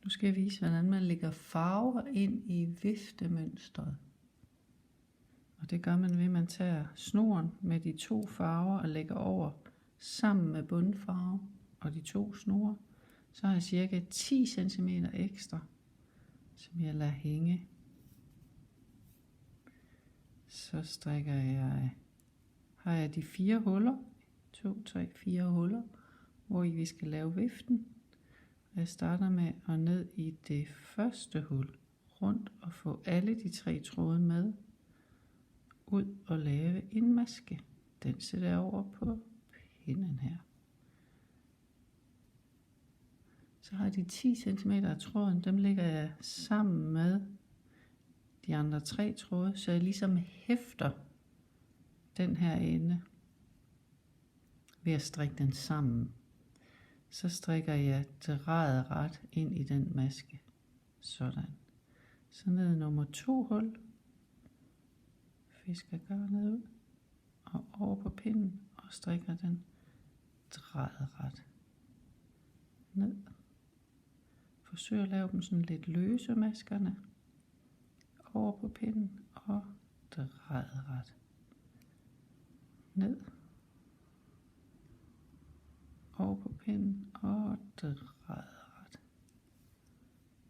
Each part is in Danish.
Nu skal jeg vise, hvordan man lægger farver ind i viftemønstret. Og det gør man ved, at man tager snoren med de 2 farver og lægger over sammen med bundfarve og de 2 snore. Så har jeg cirka 10 cm ekstra, som jeg lader hænge. Så strikker jeg, har jeg de 4 huller, 2, 3, 4 huller, hvor vi skal lave viften. Jeg starter med at ned i det første hul, rundt og få alle de 3 tråde med, ud og lave en maske. Den sætter jeg over på pinden her. Så har jeg de 10 cm af tråden, dem lægger jeg sammen med de andre 3 tråde, så jeg ligesom hæfter den her ende ved at strikke den sammen. Så strikker jeg drejet ind i den maske. Sådan. Så ned i nummer 2 hul, fisker garnet ud og over på pinden og strikker den drejet ned. Forsøg at lave dem sådan lidt løse, maskerne, over på pinden og drejet ned, over på pinden og drejet.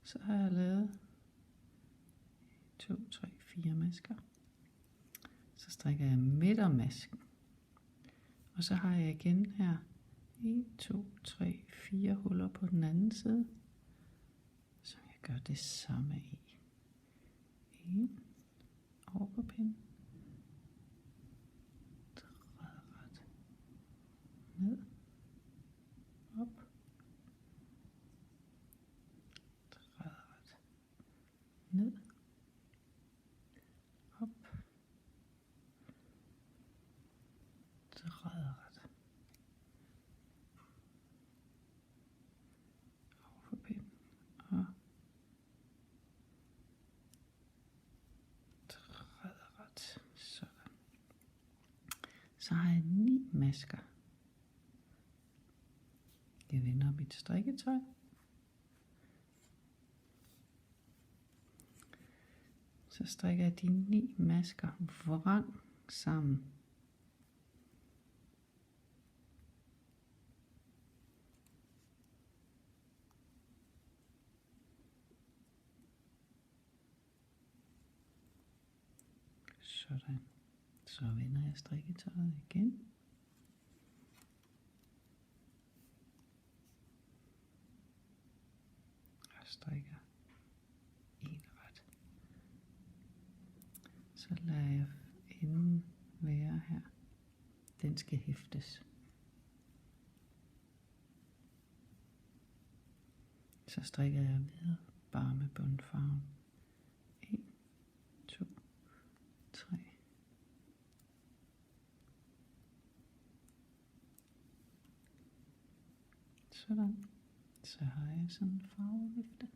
Så har jeg lavet 2, 3, 4 masker. Så strikker jeg midtermasken, og så har jeg igen her 1, 2, 3, 4 huller på den anden side, som jeg gør det samme i. 1 over på pinden, drejet ned, op, drejet ned, op, drejet over på pinden og drejet. Sådan. Så har jeg 9 masker. Jeg vender mit strikketøj. Så strikker jeg de 9 masker vrang sammen. Sådan. Så vender jeg strikketøjet igen. Og strikker en ret. Så lader jeg enden være her. Den skal hæftes. Så strikker jeg videre bare med bundfarven. 1, 2, 3. Sådan. Så har jeg sådan en farvevifte.